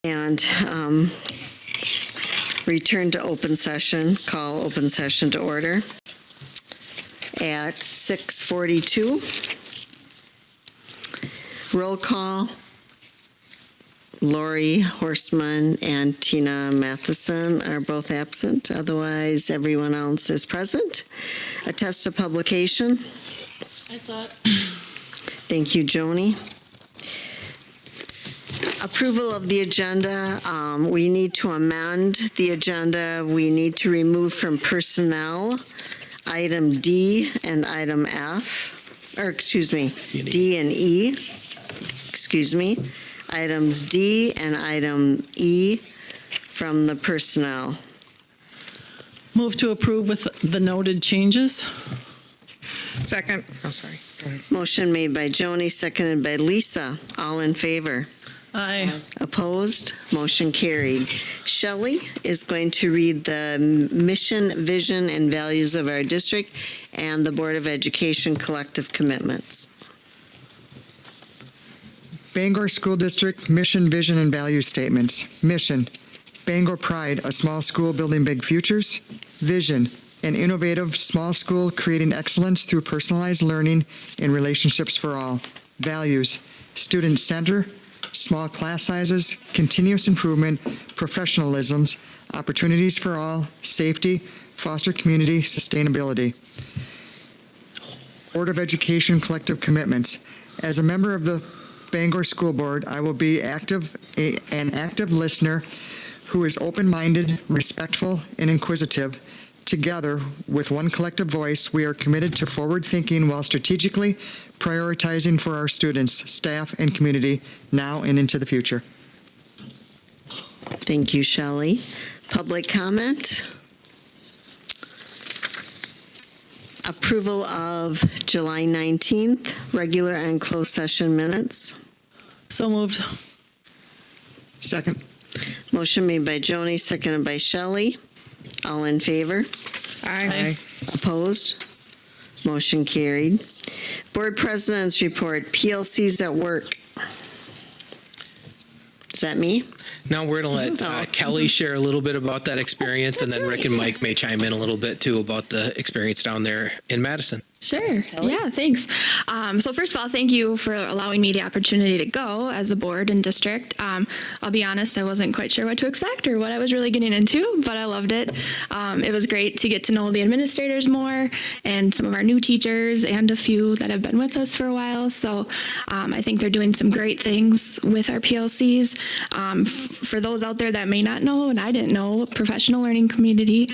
And return to open session, call open session to order at 6:42. Roll call, Lori Horstman and Tina Matheson are both absent. Otherwise, everyone else is present. Attest to publication. I saw it. Thank you, Joni. Approval of the agenda. We need to amend the agenda. We need to remove from personnel item D and item F, or excuse me, D and E. Excuse me. Items D and item E from the personnel. Move to approve with the noted changes. Second. I'm sorry. Go ahead. Motion made by Joni, seconded by Lisa. All in favor? Aye. Opposed? Motion carried. Shelley is going to read the mission, vision, and values of our district and the Board of Education collective commitments. Bangor School District Mission, Vision, and Value Statements. Mission, Bangor Pride, a small school building big futures. Vision, an innovative small school creating excellence through personalized learning and relationships for all. Values, student center, small class sizes, continuous improvement, professionalisms, opportunities for all, safety, foster community, sustainability. Board of Education collective commitments. As a member of the Bangor School Board, I will be an active listener who is open-minded, respectful, and inquisitive. Together, with one collective voice, we are committed to forward thinking while strategically prioritizing for our students, staff, and community now and into the future. Thank you, Shelley. Public comment? Approval of July 19th, regular and closed session minutes. So moved. Second. Motion made by Joni, seconded by Shelley. All in favor? Aye. Opposed? Motion carried. Board President's report, PLCs at work. Is that me? Now we're going to let Kelly share a little bit about that experience, and then Rick and Mike may chime in a little bit too about the experience down there in Madison. Sure. Yeah, thanks. So first of all, thank you for allowing me the opportunity to go as a board and district. I'll be honest, I wasn't quite sure what to expect or what I was really getting into, but I loved it. It was great to get to know the administrators more and some of our new teachers and a few that have been with us for a while. So I think they're doing some great things with our PLCs. For those out there that may not know, and I didn't know, Professional Learning Committee.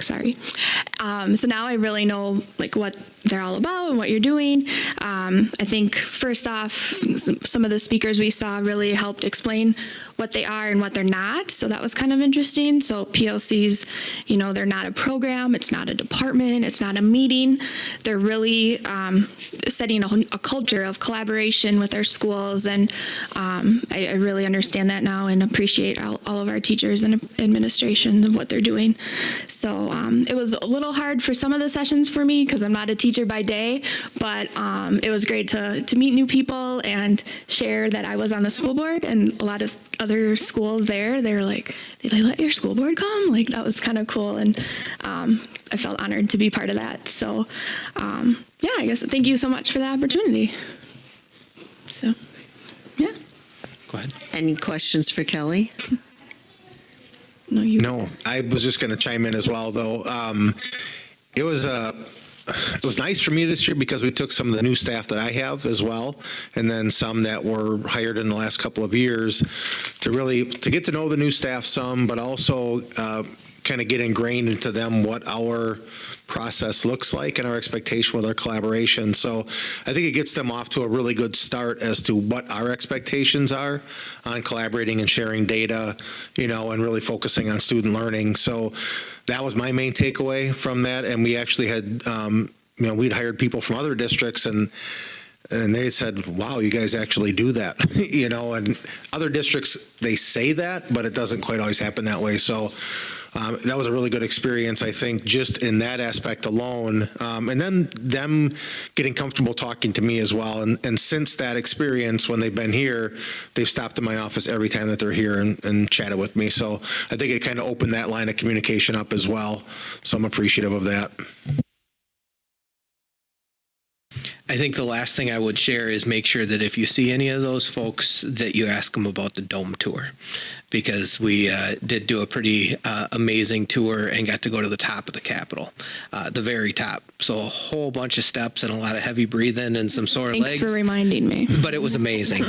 Sorry. So now I really know like what they're all about and what you're doing. I think first off, some of the speakers we saw really helped explain what they are and what they're not. So that was kind of interesting. So PLCs, you know, they're not a program. It's not a department. It's not a meeting. They're really setting a culture of collaboration with our schools. And I really understand that now and appreciate all of our teachers and administration of what they're doing. So it was a little hard for some of the sessions for me because I'm not a teacher by day, but it was great to meet new people and share that I was on the school board, and a lot of other schools there, they're like, did they let your school board come? Like that was kind of cool, and I felt honored to be part of that. So yeah, I guess thank you so much for the opportunity. So yeah. Go ahead. Any questions for Kelly? No, I was just going to chime in as well, though. It was nice for me this year because we took some of the new staff that I have as well, and then some that were hired in the last couple of years to get to know the new staff some, but also kind of get ingrained into them what our process looks like and our expectation with our collaboration. So I think it gets them off to a really good start as to what our expectations are on collaborating and sharing data, you know, and really focusing on student learning. So that was my main takeaway from that. And we actually had, we'd hired people from other districts and they said, wow, you guys actually do that, you know, and other districts, they say that, but it doesn't quite always happen that way. So that was a really good experience, I think, just in that aspect alone. And then them getting comfortable talking to me as well. And since that experience, when they've been here, they've stopped in my office every time that they're here and chatted with me. So I think it kind of opened that line of communication up as well. So I'm appreciative of that. I think the last thing I would share is make sure that if you see any of those folks, that you ask them about the dome tour, because we did do a pretty amazing tour and got to go to the top of the Capitol, the very top. So a whole bunch of steps and a lot of heavy breathing and some sore Thanks legs. for reminding me. But it was amazing.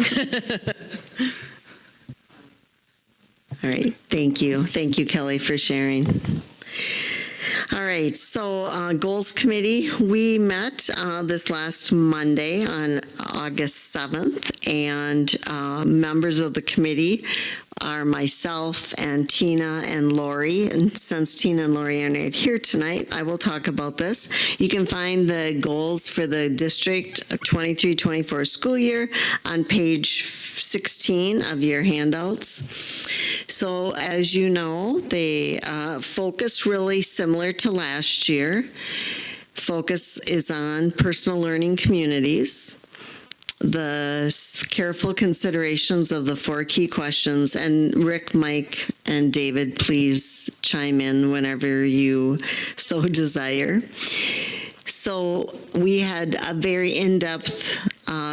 All right, thank you. Thank you, Kelly, for sharing. All right, so Goals Committee, we met this last Monday on August 7th, and members of the committee are myself and Tina and Lori. And since Tina and Lori are not here tonight, I will talk about this. You can find the goals for the district 23-24 school year on page 16 of your handouts. So as you know, they focus really similar to last year. Focus is on personal learning communities, the careful considerations of the 4 key questions, and Rick, Mike, and David, please chime in whenever you so desire. So we had a very in-depth,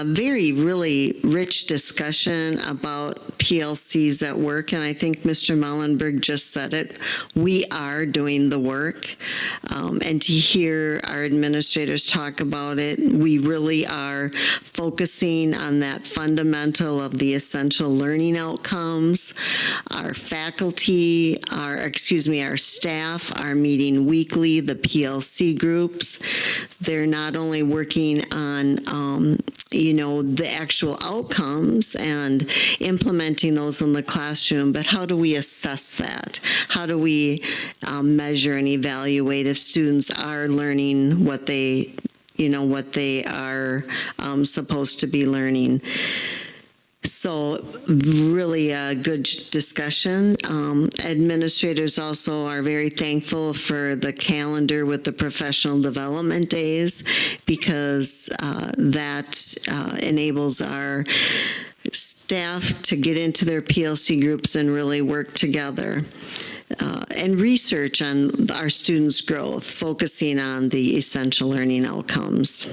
very really rich discussion about PLCs at work, and I think Mr. Mullenberg just said it. We are doing the work, and to hear our administrators talk about it, we really are focusing on that fundamental of the essential learning outcomes. Our faculty, our staff are meeting weekly, the PLC groups. They're not only working on, the actual outcomes and implementing those in the classroom, but how do we assess that? How do we measure and evaluate if students are learning what they are supposed to be learning? So really a good discussion. Administrators also are very thankful for the calendar with the professional development days, because that enables our staff to get into their PLC groups and really work together. And research on our students' growth, focusing on the essential learning outcomes.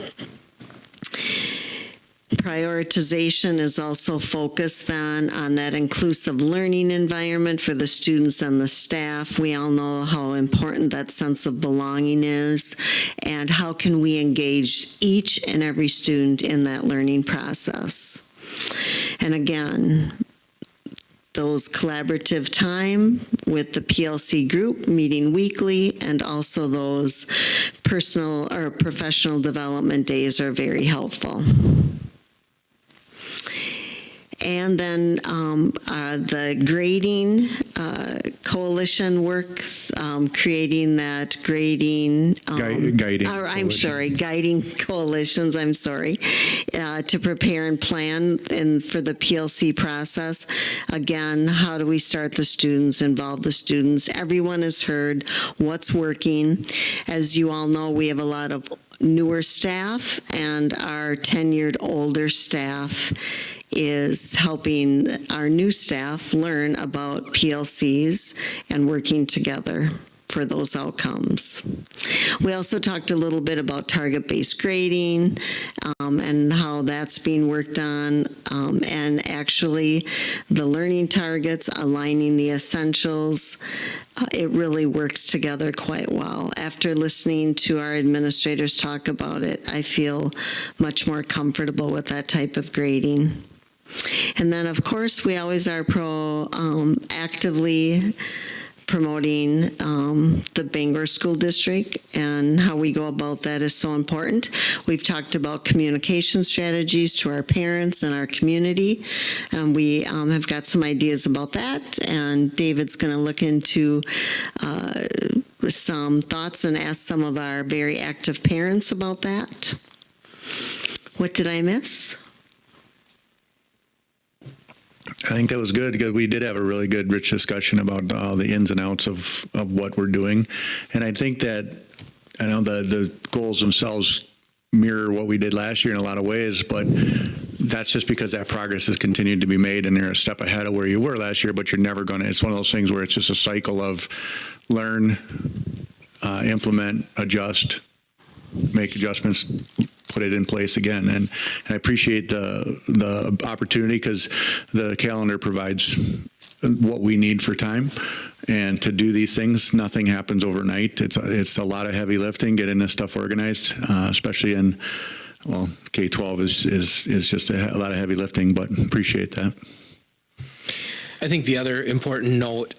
Prioritization is also focused on that inclusive learning environment for the students and the staff. We all know how important that sense of belonging is, and how can we engage each and every student in that learning process. And again, those collaborative time with the PLC group meeting weekly, and also those personal or professional development days are very helpful. And then the grading coalition work, creating that grading. Guiding coalitions, to prepare and plan for the PLC process. Again, how do we start the students, involve the students? Everyone has heard what's working. As you all know, we have a lot of newer staff, and our tenured older staff is helping our new staff learn about PLCs and working together for those outcomes. We also talked a little bit about target-based grading and how that's being worked on, and actually the learning targets, aligning the essentials. It really works together quite well. After listening to our administrators talk about it, I feel much more comfortable with that type of grading. And then, of course, we always are actively promoting the Bangor School District, and how we go about that is so important. We've talked about communication strategies to our parents and our community, and we have got some ideas about that, and David's going to look into some thoughts and ask some of our very active parents about that. What did I miss? I think that was good because we did have a really good, rich discussion about the ins and outs of what we're doing. And I think that, I know the goals themselves mirror what we did last year in a lot of ways, but that's just because that progress has continued to be made and you're a step ahead of where you were last year, but you're never going to, it's one of those things where it's just a cycle of learn, implement, adjust, make adjustments, put it in place again. And I appreciate the opportunity because the calendar provides what we need for time. And to do these things, nothing happens overnight. It's a lot of heavy lifting, getting this stuff organized, especially in, well, K-12 is just a lot of heavy lifting, but appreciate that. I think the other important note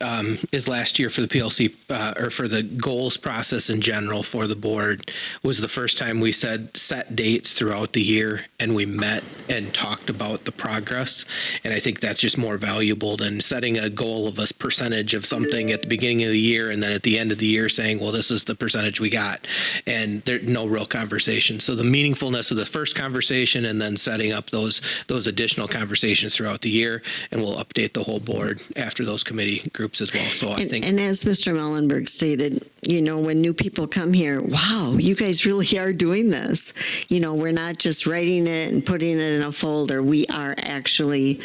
is last year for the PLC or for the goals process in general for the board was the first time we set dates throughout the year and we met and talked about the progress. And I think that's just more valuable than setting a goal of a percentage of something at the beginning of the year and then at the end of the year saying, well, this is the percentage we got. And there's no real conversation. So the meaningfulness of the first conversation and then setting up those additional conversations throughout the year, and we'll update the whole board after those committee groups as well. So I think. And as Mr. Mellenberg stated, when new people come here, wow, you guys really are doing this. We're not just writing it and putting it in a folder. We are actually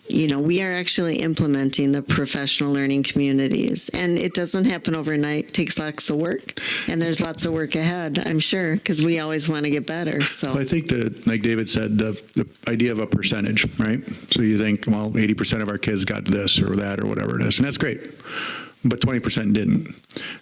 implementing the professional learning communities. And it doesn't happen overnight. It takes lots of work. And there's lots of work ahead, I'm sure, because we always want to get better. So I think that, like David said, the idea of a percentage, right? So you think, well, 80% of our kids got this or that or whatever it is. And that's great. But 20% didn't.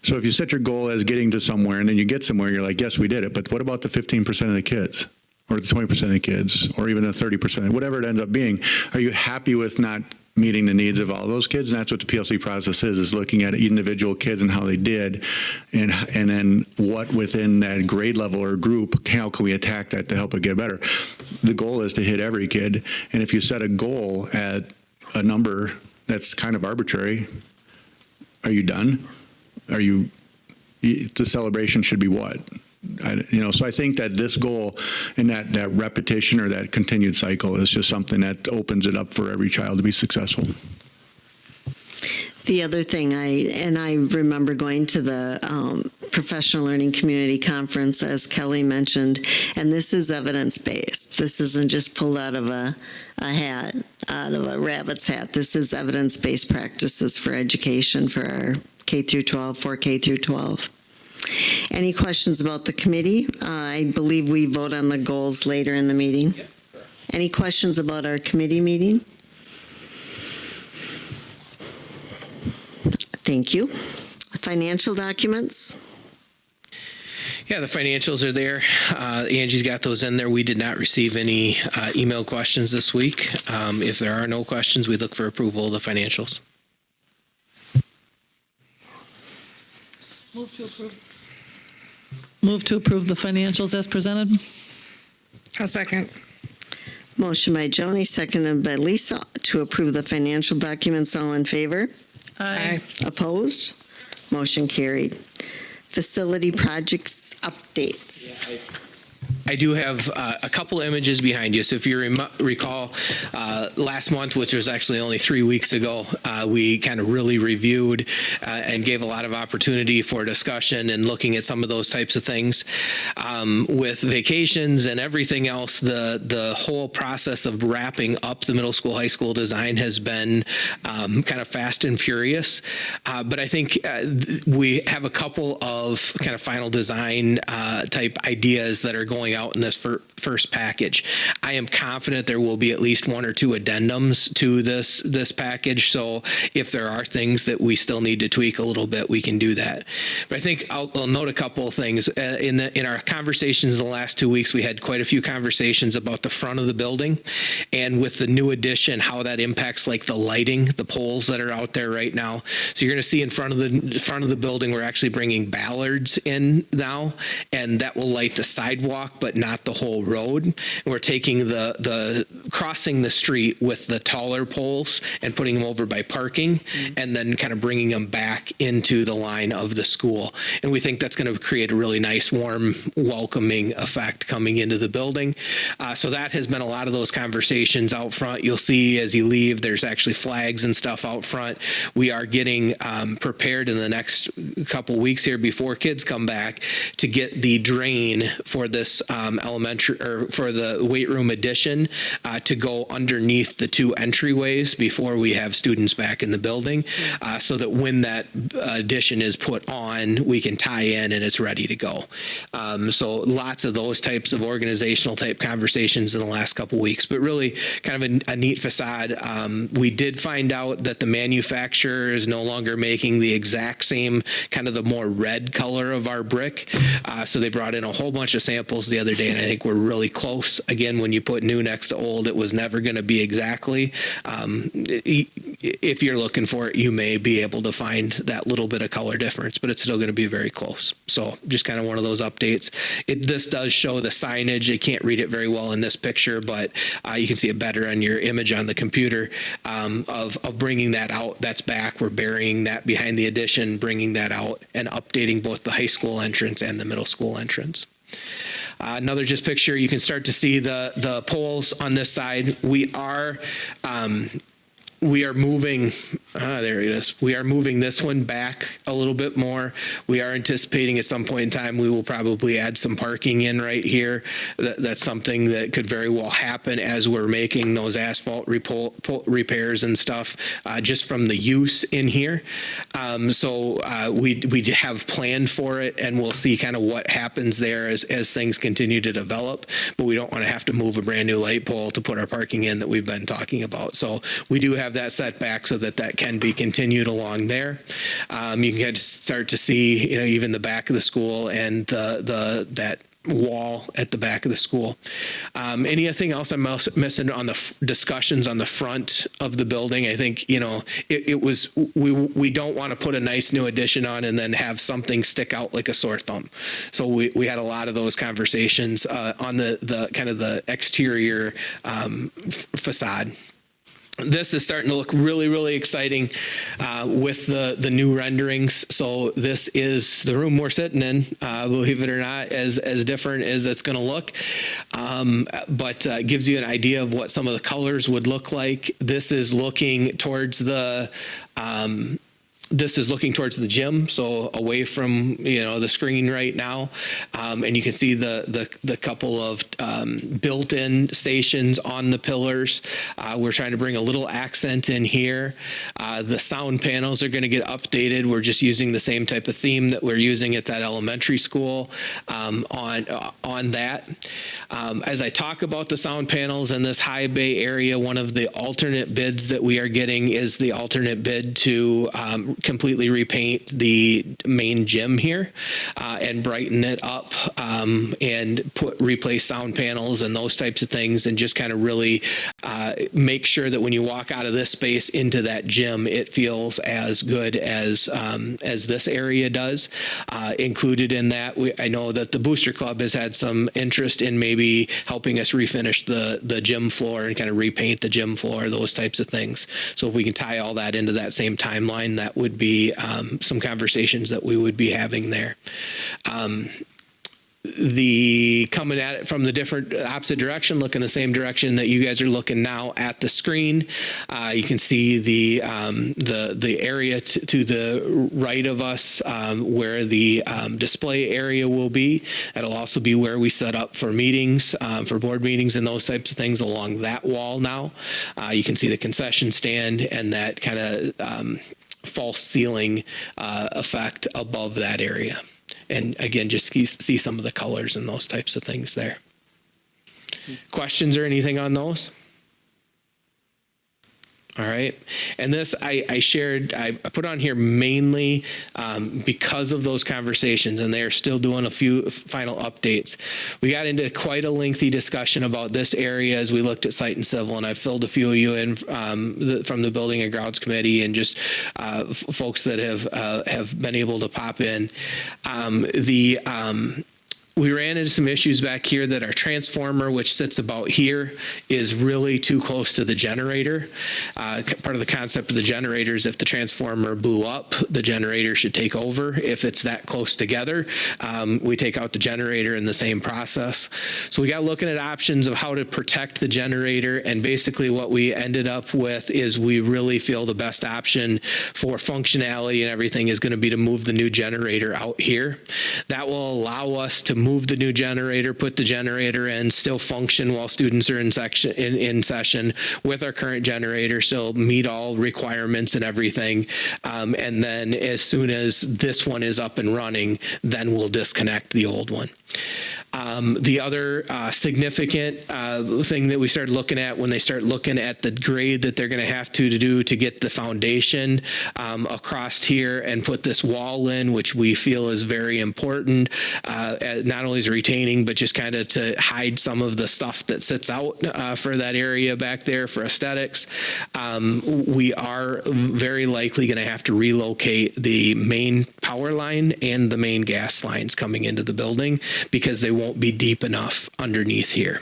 So if you set your goal as getting to somewhere and then you get somewhere, you're like, yes, we did it. But what about the 15% of the kids? Or the 20% of the kids, or even the 30%, whatever it ends up being? Are you happy with not meeting the needs of all those kids? And that's what the PLC process is looking at individual kids and how they did, and then what within that grade level or group, how can we attack that to help it get better? The goal is to hit every kid, and if you set a goal at a number that's kind of arbitrary, are you done? The celebration should be what? So I think that this goal and that repetition or that continued cycle is just something that opens it up for every child to be successful. the other thing, I remember going to the Professional Learning Community Conference, as Kelly mentioned, and this is evidence-based. This isn't just pulled out of a hat, out of a rabbit's hat. This is evidence-based practices for education for our K through 12, for K through 12. Any questions about the committee? I believe we vote on the goals later in the meeting. Yep. Any questions about our committee meeting? Thank you. Financial documents? Yeah, the financials are there. Angie's got those in there. We did not receive any email questions this week. If there are no questions, we look for approval of the financials. Move to approve the financials as presented. I'll second. Motion by Joni, seconded by Lisa, to approve the financial documents. All in favor? Aye. Opposed? Motion carried. Facility projects updates. I do have a couple images behind you. So if you recall, last month, which was actually only 3 weeks ago, we kind of really reviewed and gave a lot of opportunity for discussion and looking at some of those types of things. With vacations and everything else, the whole process of wrapping up the middle school, high school design has been kind of fast and furious. But I think we have a couple of kind of final design type ideas that are going out in this first package. I am confident there will be at least one or two addendums to this package. So if there are things that we still need to tweak a little bit, we can do that. But I think I'll note a couple of things. In our conversations the last 2 weeks, we had quite a few conversations about the front of the building, and with the new addition, how that impacts like the lighting, the poles that are out there right now. So you're going to see in front of the building, we're actually bringing ballards in now, and that will light the sidewalk, but not the whole road. And we're taking the crossing the street with the taller poles and putting them over by parking, and then kind of bringing them back into the line of the school. And we think that's going to create a really nice, warm, welcoming effect coming into the building. So that has been a lot of those conversations out front. You'll see as you leave, there's actually flags and stuff out front. We are getting prepared in the next couple weeks here before kids come back to get the drain for this elementary, or for the weight room addition, to go underneath the two entryways before we have students back in the building, so that when that addition is put on, we can tie in and it's ready to go. So lots of those types of organizational type conversations in the last couple weeks, but really kind of a neat facade. We did find out that the manufacturer is no longer making the exact same kind of the more red color of our brick. So they brought in a whole bunch of samples the other day, and I think we're really close. Again, when you put new next to old, it was never going to be exactly. If you're looking for it, you may be able to find that little bit of color difference, but it's still going to be very close. So just kind of one of those updates. This does show the signage. You can't read it very well in this picture, but you can see it better on your image on the computer, of bringing that out. That's back. We're burying that behind the addition, bringing that out, and updating both the high school entrance and the middle school entrance. Another just picture, you can start to see the poles on this side. We are moving, there it is. We are moving this one back a little bit more. We are anticipating at some point in time, we will probably add some parking in right here. That's something that could very well happen as we're making those asphalt repairs and stuff, just from the use in here. So we have planned for it, and we'll see kind of what happens there as things continue to develop, but we don't want to have to move a brand new light pole to put our parking in that we've been talking about. So we do have that set back so that can be continued along there. You can start to see, even the back of the school and that wall at the back of the school. Anything else I'm missing on the discussions on the front of the building? I think, it was, we don't want to put a nice new addition on and then have something stick out like a sore thumb. So we had a lot of those conversations on the kind of the exterior facade. This is starting to look really, really exciting with the new renderings. So this is the room we're sitting in, believe it or not, as different as it's going to look. But gives you an idea of what some of the colors would look like. This is looking towards the gym, so away from the screen right now, and you can see the couple of built-in stations on the pillars. We're trying to bring a little accent in here. The sound panels are going to get updated. We're just using the same type of theme that we're using at that elementary school on that. As I talk about the sound panels in this high bay area, one of the alternate bids that we are getting is the alternate bid to completely repaint the main gym here and brighten it up, and replace sound panels and those types of things, and just kind of really make sure that when you walk out of this space into that gym, it feels as good as this area does. Included in that, I know that the Booster Club has had some interest in maybe helping us refinish the gym floor and kind of repaint the gym floor, those types of things. So if we can tie all that into that same timeline, that would be some conversations that we would be having there. The coming at it from the different opposite direction, looking the same direction that you guys are looking now at the screen. You can see the area to the right of us, where the display area will be. That'll also be where we set up for meetings, for board meetings and those types of things along that wall now. You can see the concession stand and that kind of false ceiling effect above that area. And again, just see some of the colors and those types of things there. Questions or anything on those? All right. And this I shared, I put on here mainly because of those conversations, and they're still doing a few final updates. We got into quite a lengthy discussion about this area as we looked at site and civil, and I filled a few of you in from the Building and Grounds Committee and just folks that have been able to pop in. We ran into some issues back here that our transformer, which sits about here, is really too close to the generator. Part of the concept of the generator is if the transformer blew up, the generator should take over. If it's that close together, we take out the generator in the same process. So we got looking at options of how to protect the generator, and basically what we ended up with is we really feel the best option for functionality and everything is going to be to move the new generator out here. That will allow us to move the new generator, put the generator in, still function while students are in session with our current generator, still meet all requirements and everything. And then as soon as this one is up and running, then we'll disconnect the old one. The other significant thing that we started looking at when they start looking at the grade that they're going to have to do to get the foundation across here and put this wall in, which we feel is very important, not only as retaining, but just kind of to hide some of the stuff that sits out for that area back there for aesthetics. We are very likely going to have to relocate the main power line and the main gas lines coming into the building because they won't be deep enough underneath here.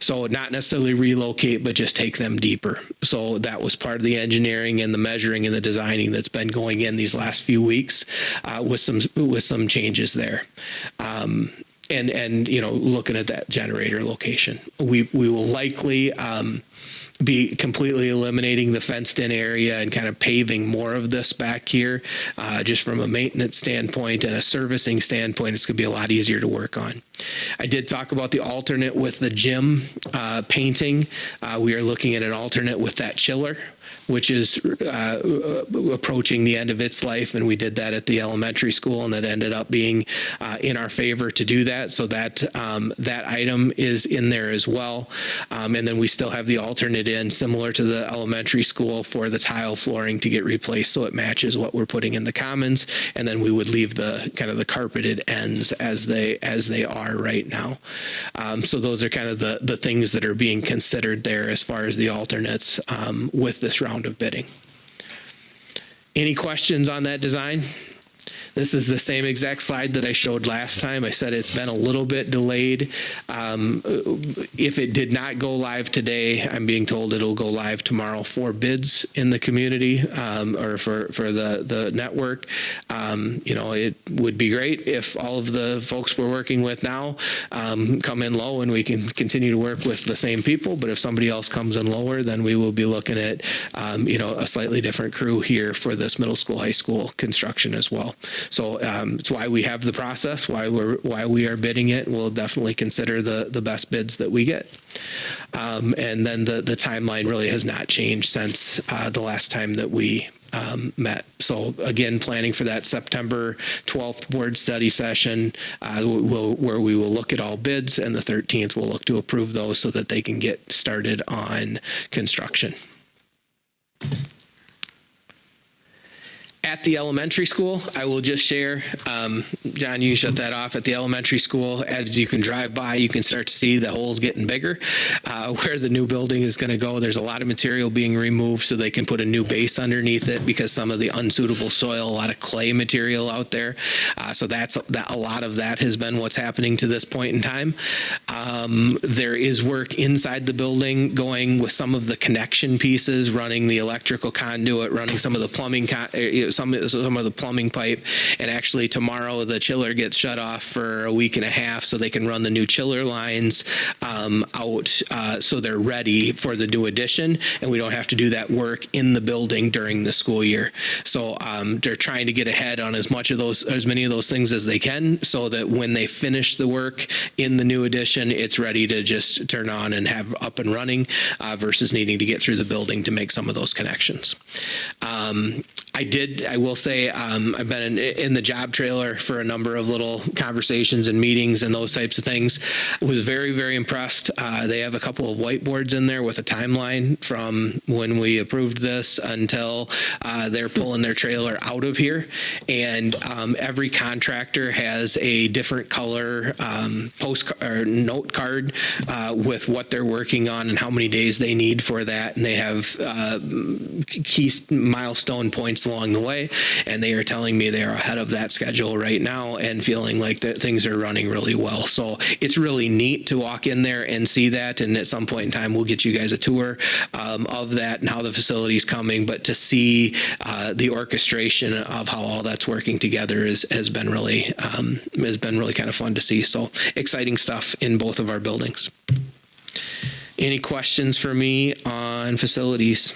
So not necessarily relocate, but just take them deeper. So that was part of the engineering and the measuring and the designing that's been going in these last few weeks with some changes there. And you know, looking at that generator location, we will likely be completely eliminating the fenced-in area and kind of paving more of this back here, just from a maintenance standpoint and a servicing standpoint. It's going to be a lot easier to work on. I did talk about the alternate with the gym painting. We are looking at an alternate with that chiller, which is approaching the end of its life, and we did that at the elementary school, and that ended up being in our favor to do that. So that that item is in there as well, and then we still have the alternate in, similar to the elementary school, for the tile flooring to get replaced so it matches what we're putting in the commons, and then we would leave the kind of the carpeted ends as they are right now. So those are kind of the things that are being considered there as far as the alternates with this round of bidding. Any questions on that design? This is the same exact slide that I showed last time. I said it's been a little bit delayed. If it did not go live today, I'm being told it'll go live tomorrow for bids in the community, or for the network. You know, it would be great if all of the folks we're working with now come in low and we can continue to work with the same people. But if somebody else comes in lower, then we will be looking at, you know, a slightly different crew here for this middle school, high school construction as well. So it's why we have the process, why we are bidding it. We'll definitely consider the best bids that we get. And then the timeline really has not changed since the last time that we met. So again, planning for that September 12th board study session, where we will look at all bids, and the 13th we'll look to approve those so that they can get started on construction. At the elementary school, I will just share, John, you can shut that off. At the elementary school, as you can drive by, you can start to see the holes getting bigger. Where the new building is going to go, there's a lot of material being removed so they can put a new base underneath it because some of the unsuitable soil, a lot of clay material out there. So a lot of that has been what's happening to this point in time. There is work inside the building going with some of the connection pieces, running the electrical conduit, running some of the plumbing, some of the plumbing pipe, and actually tomorrow the chiller gets shut off for a week and a half so they can run the new chiller lines out so they're ready for the new addition, and we don't have to do that work in the building during the school year. So they're trying to get ahead on as many of those things as they can so that when they finish the work in the new addition, it's ready to just turn on and have up and running versus needing to get through the building to make some of those connections. I will say, I've been in the job trailer for a number of little conversations and meetings and those types of things. I was very, very impressed. They have a couple of whiteboards in there with a timeline from when we approved this until they're pulling their trailer out of here. And every contractor has a different color postcard or note card with what they're working on and how many days they need for that. And they have key milestone points advanced along the way, and they are telling me they are ahead of that schedule right now and feeling like that things are running really well. So it's really neat to walk in there and see that, and at some point in time we'll get you guys a tour of that and how the facility's coming, but to see the orchestration of how all that's working together has been really kind of fun to see. So exciting stuff in both of our buildings. Any questions for me on facilities?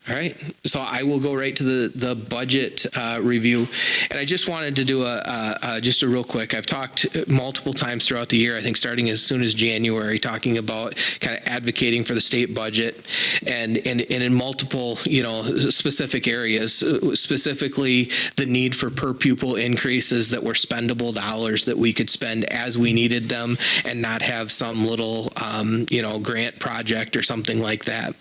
All right, so I will go right to the budget review, and I just wanted to do just a real quick. I've talked multiple times throughout the year, I think starting as soon as January, talking about kind of advocating for the state budget, and in multiple specific areas, specifically the need for per pupil increases that were spendable dollars that we could spend as we needed them, and not have some little grant project or something like that.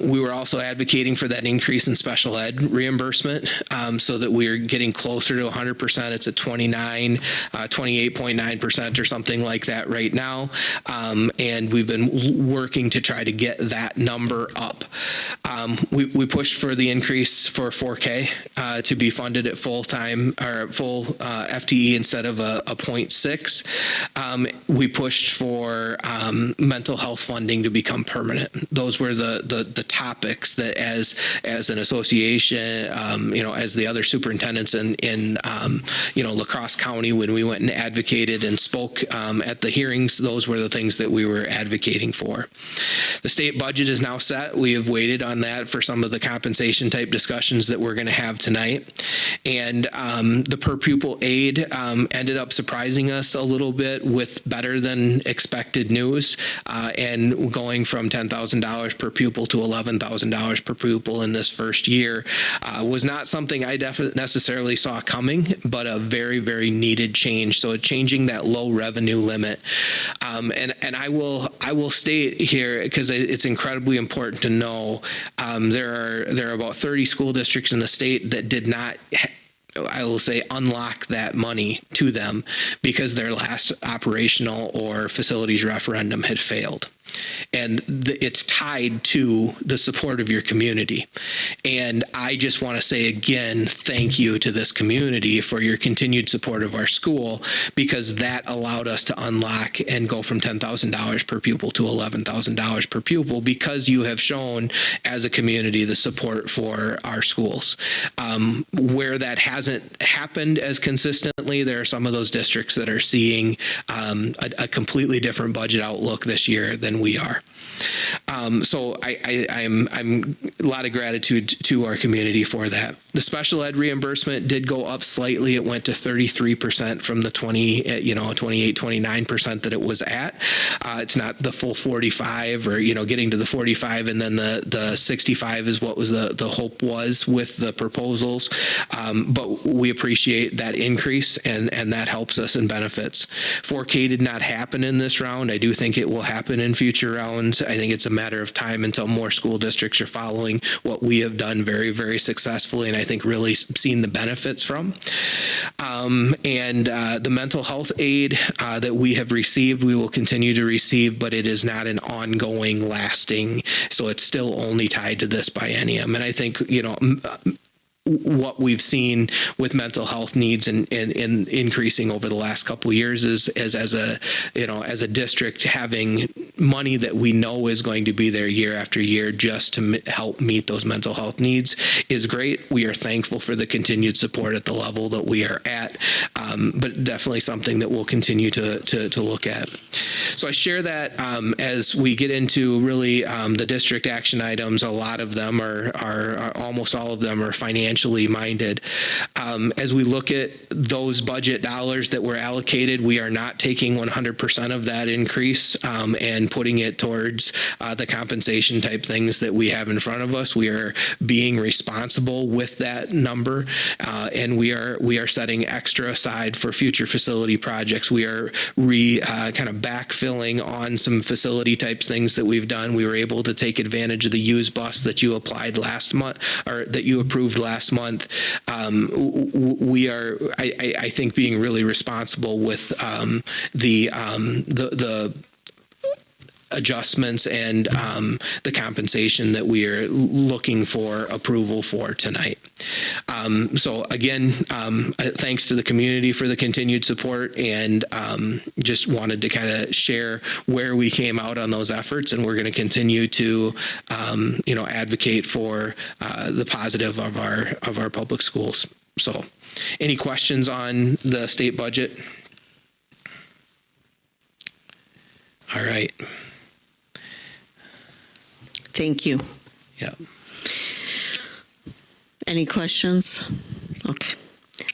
We were also advocating for that increase in special ed reimbursement, so that we're getting closer to 100%. It's at 28.9% or something like that right now. And we've been working to try to get that number up. We pushed for the increase for 4K to be funded at full-time or full FTE instead of a 0.6. We pushed for mental health funding to become permanent. Those were the topics that as an association, as the other superintendents in La Crosse County, when we went and advocated and spoke at the hearings, those were the things that we were advocating for. The state budget is now set. We have waited on that for some of the compensation type discussions that we're going to have tonight. And the per pupil aid ended up surprising us a little bit with better than expected news, and going from $10,000 per pupil to $11,000 per pupil in this first year was not something I definitely necessarily saw coming, but a very, very needed change. So changing that low revenue limit, and I will state here, because it's incredibly important to know, there are about 30 school districts in the state that did not, I will say, unlock that money to them because their last operational or facilities referendum had failed. And it's tied to the support of your community. And I just want to say again, thank you to this community for your continued support of our school, because that allowed us to unlock and go from $10,000 per pupil to $11,000 per pupil, because you have shown as a community the support for our schools. Where that hasn't happened as consistently, there are some of those districts that are seeing a completely different budget outlook this year than we are. So I'm a lot of gratitude to our community for that. The special ed reimbursement did go up slightly. It went to 33% from the 28-29% that it was at. It's not the full 45 or, getting to the 45, and then the 65 is what was the hope was with the proposals. But we appreciate that increase, and that helps us and benefits. 4K did not happen in this round. I do think it will happen in future rounds. I think it's a matter of time until more school districts are following what we have done very, very successfully, and I think really seen the benefits from. And the mental health aid that we have received, we will continue to receive, but it is not an ongoing, lasting, so it's still only tied to this biennium. And I think, what we've seen with mental health needs and increasing over the last couple of years is as a district, having money that we know is going to be there year after year just to help meet those mental health needs is great. We are thankful for the continued support at the level that we are at, but definitely something that we'll continue to look at. So I share that as we get into really the district action items. A lot of them are almost all of them are financially minded. As we look at those budget dollars that were allocated, we are not taking 100% of that increase and putting it towards the compensation type things that we have in front of us. We are being responsible with that number, and we are setting extra aside for future facility projects. We are kind of backfilling on some facility types things that we've done. We were able to take advantage of the used bus that you applied last month, or that you approved last month. We are, I think, being really responsible with the adjustments and the compensation that we are looking for approval for tonight. So again, thanks to the community for the continued support, and just wanted to kind of share where we came out on those efforts, and we're going to continue to advocate for the positive of our public schools. So any questions on the state budget? All right. Thank you. Yeah. Any questions? Okay.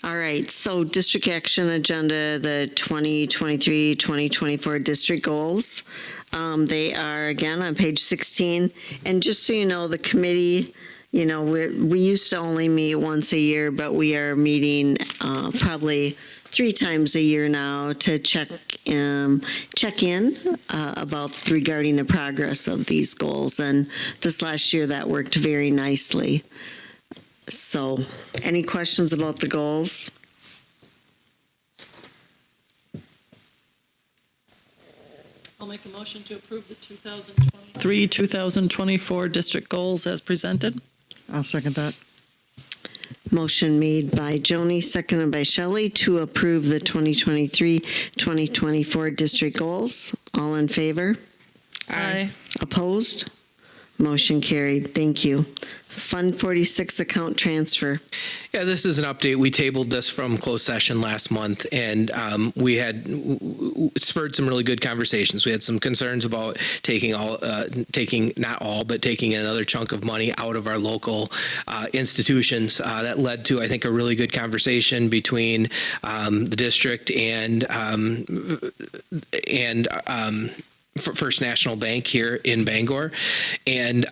All right, so district action agenda, the 2023-2024 district goals. They are, again, on page 16. And just so you know, the committee, we used to only meet once a year, but we are meeting probably 3 times a year now to check in about regarding the progress of these goals. And this last year, that worked very nicely. So, any questions about the goals? I'll make a motion to approve the 2023-2024 district goals as presented. I'll second that. Motion made by Joni, seconded by Shelley to approve the 2023-2024 district goals. All in favor? Aye. Opposed? Motion carried. Thank you. Fund 46 account transfer. Yeah, this is an update. We tabled this from closed session last month, and we had spurred some really good conversations. We had some concerns about taking another chunk of money out of our local institutions. That led to, I think, a really good conversation between the district and First National Bank here in Bangor. And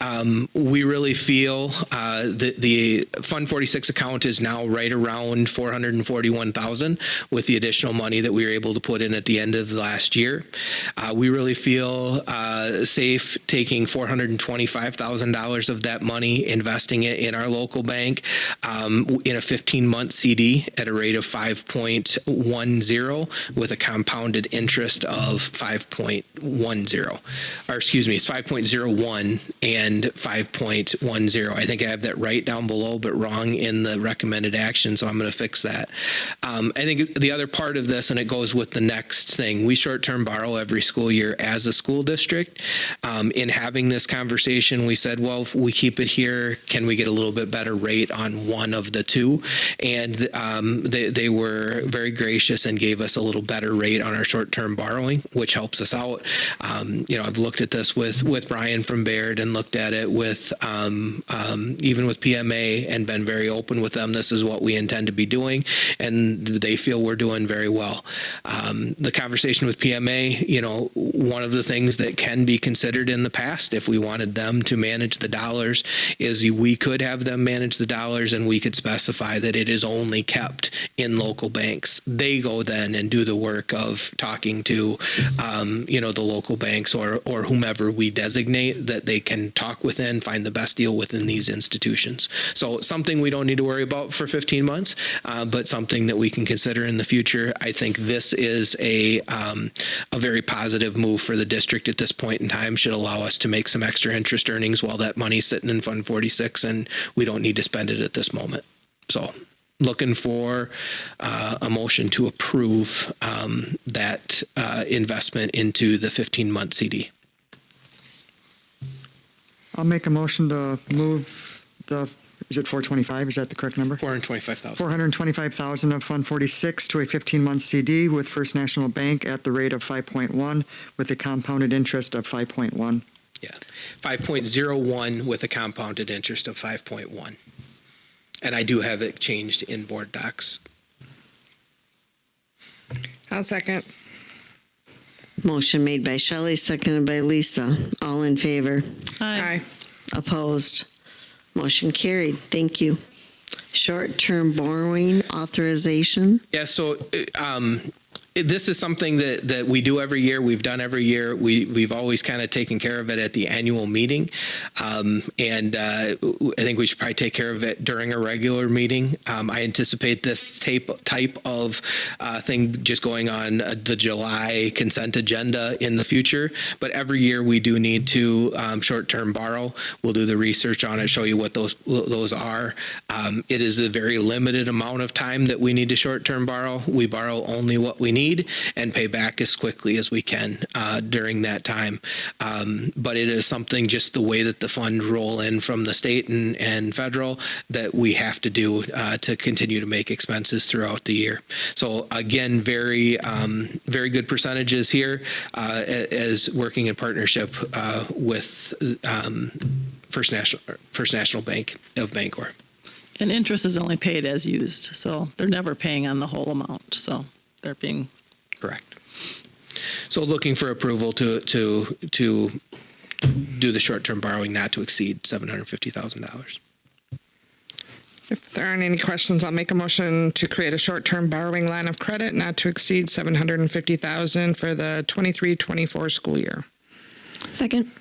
we really feel that the Fund 46 account is now right around $441,000 with the additional money that we were able to put in at the end of last year. We really feel safe taking $425,000 of that money, investing it in our local bank in a 15-month CD at a rate of 5.10 with a compounded interest of 5.10. It's 5.01 and 5.10. I think I have that right down below, but wrong in the recommended action, so I'm going to fix that. I think the other part of this, and it goes with the next thing, we short-term borrow every school year as a school district. In having this conversation, we said, well, if we keep it here, can we get a little bit better rate on one of the two? And they were very gracious and gave us a little better rate on our short-term borrowing, which helps us out. I've looked at this with Brian from Baird and looked at it with even with PMA and been very open with them. This is what we intend to be doing, and they feel we're doing very well. The conversation with PMA, one of the things that can be considered in the past, if we wanted them to manage the dollars, is we could have them manage the dollars, and we could specify that it is only kept in local banks. They go then and do the work of talking to, the local banks or whomever we designate that they can talk within, find the best deal within these institutions. So something we don't need to worry about for 15 months, but something that we can consider in the future. I think this is a very positive move for the district at this point in time. Should allow us to make some extra interest earnings while that money's sitting in Fund 46, and we don't need to spend it at this moment. So looking for a motion to approve that investment into the 15-month CD. I'll make a motion to move is it 425? Is that the correct number? 425,000. 425,000 of Fund 46 to a 15-month CD with First National Bank at the rate of 5.1 with a compounded interest of 5.1. Yeah, 5.01 with a compounded interest of 5.1. And I do have it changed in board docs. I'll second. Motion made by Shelley, seconded by Lisa. All in favor? Aye. Opposed? Motion carried. Thank you. Short-term borrowing authorization. Yeah, so This is something that we do every year. We've done every year. We've always kind of taken care of it at the annual meeting. And I think we should probably take care of it during a regular meeting. I anticipate this type of thing just going on the July consent agenda in the future. But every year we do need to short-term borrow. We'll do the research on it, show you what those are. It is a very limited amount of time that we need to short-term borrow. We borrow only what we need and pay back as quickly as we can during that time. But it is something, just the way that the fund roll in from the state and federal, that we have to do to continue to make expenses throughout the year. So again, very good percentages here as working in partnership with First National Bank of Bangor. And interest is only paid as used, so they're never paying on the whole amount. So they're being Correct. So looking for approval to do the short-term borrowing not to exceed $750,000. If there aren't any questions, I'll make a motion to create a short-term borrowing line of credit not to exceed $750,000 for the 23-24 school year. Second.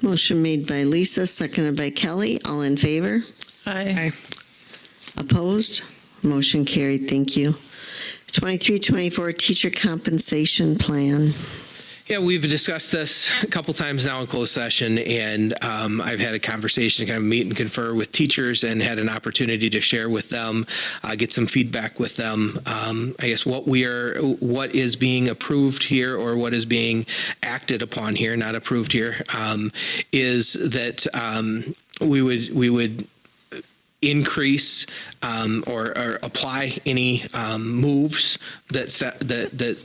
Motion made by Lisa, seconded by Kelly. All in favor? Aye. Aye. Opposed? Motion carried. Thank you. 23-24 teacher compensation plan. Yeah, we've discussed this a couple times now in closed session, and I've had a conversation, kind of meet and confer with teachers, and had an opportunity to share with them, get some feedback with them. I guess what is being approved here, or what is being acted upon here, not approved here, is that we would increase or apply any moves that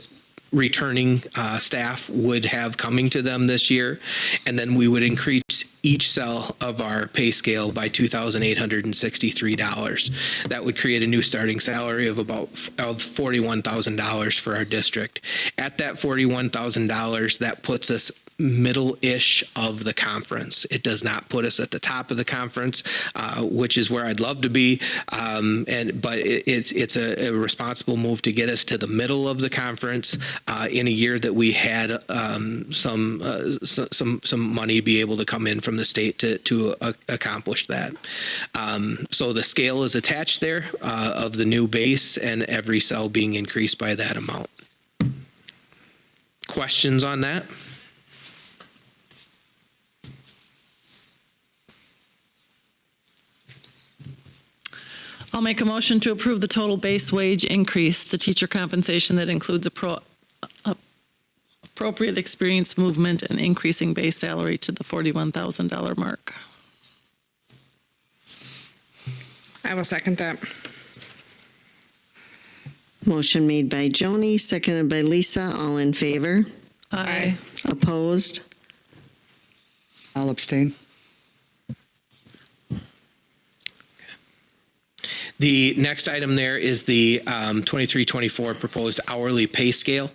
returning staff would have coming to them this year, and then we would increase each cell of our pay scale by $2,863. That would create a new starting salary of about $41,000 for our district. At that $41,000, that puts us middle-ish of the conference. It does not put us at the top of the conference, which is where I'd love to be. But it's a responsible move to get us to the middle of the conference in a year that we had some money be able to come in from the state to accomplish that. So the scale is attached there of the new base, and every cell being increased by that amount. Questions on that? I'll make a motion to approve the total base wage increase to teacher compensation that includes appropriate experience movement and increasing base salary to the $41,000 mark. I will second that. Motion made by Joni, seconded by Lisa. All in favor? Aye. Opposed? I'll abstain. The next item there is the 23-24 proposed hourly pay scale.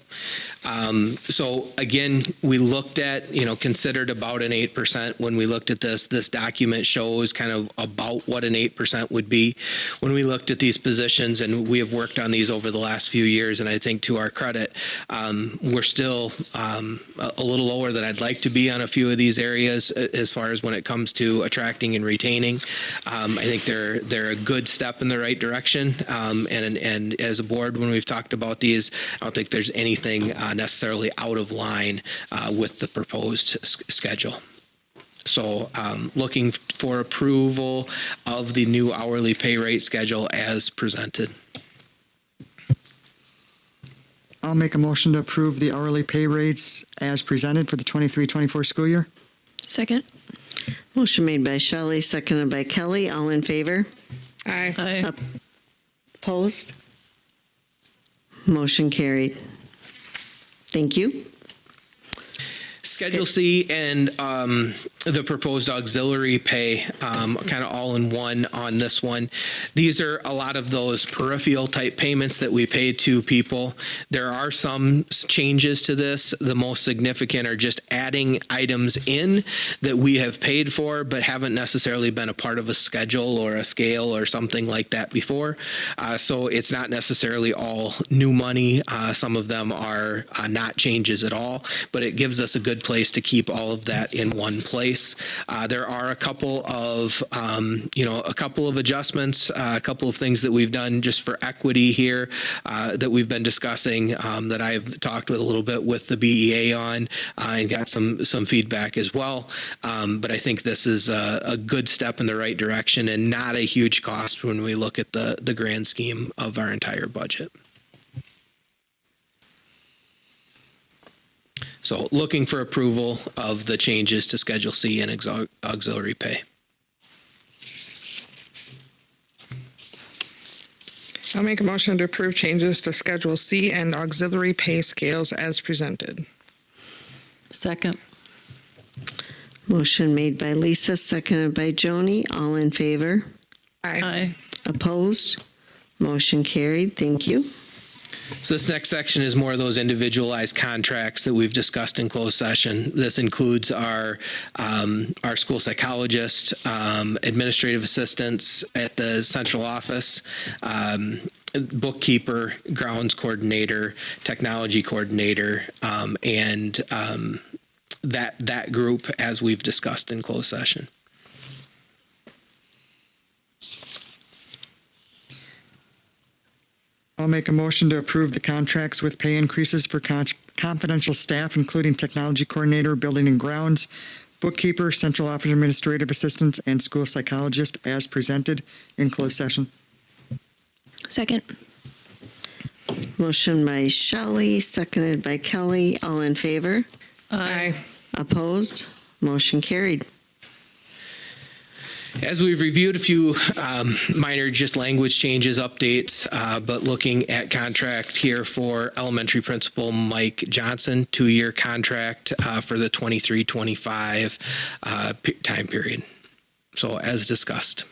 So again, we looked at, considered about an 8% when we looked at this. This document shows kind of about what an 8% would be. When we looked at these positions, and we have worked on these over the last few years, and I think to our credit, we're still a little lower than I'd like to be on a few of these areas as far as when it comes to attracting and retaining. I think they're a good step in the right direction. And as a board, when we've talked about these, I don't think there's anything necessarily out of line with the proposed schedule. So looking for approval of the new hourly pay rate schedule as presented. I'll make a motion to approve the hourly pay rates as presented for the 23-24 school year. Second. Motion made by Shelley, seconded by Kelly. All in favor? Aye. Aye. Opposed? Motion carried. Thank you. Schedule C and the proposed auxiliary pay, kind of all in one on this one. These are a lot of those peripheral type payments that we pay to people. There are some changes to this. The most significant are just adding items in that we have paid for but haven't necessarily been a part of a schedule or a scale or something like that before. So it's not necessarily all new money. Some of them are not changes at all, but it gives us a good place to keep all of that in one place. There are a couple of, adjustments, a couple of things that we've done just for equity here that we've been discussing that I've talked with a little bit with the BEA on and got some feedback as well. But I think this is a good step in the right direction and not a huge cost when we look at the grand scheme of our entire budget. So looking for approval of the changes to Schedule C and auxiliary pay. I'll make a motion to approve changes to Schedule C and auxiliary pay scales as presented. Second. Motion made by Lisa, seconded by Joni. All in favor? Aye. Opposed? Motion carried. Thank you. So this next section is more of those individualized contracts that we've discussed in closed session. This includes our school psychologist, administrative assistants at the central office, bookkeeper, grounds coordinator, technology coordinator, and that group as we've discussed in closed session. I'll make a motion to approve the contracts with pay increases for confidential staff, including technology coordinator, building and grounds, bookkeeper, central office administrative assistants, and school psychologist as presented in closed session. Second. Motion by Shelley, seconded by Kelly. All in favor? Aye. Opposed? Motion carried. As we've reviewed a few minor just language changes, updates, but looking at contract here for elementary principal Mike Johnson, 2-year contract for the 23-25 time period. So as discussed.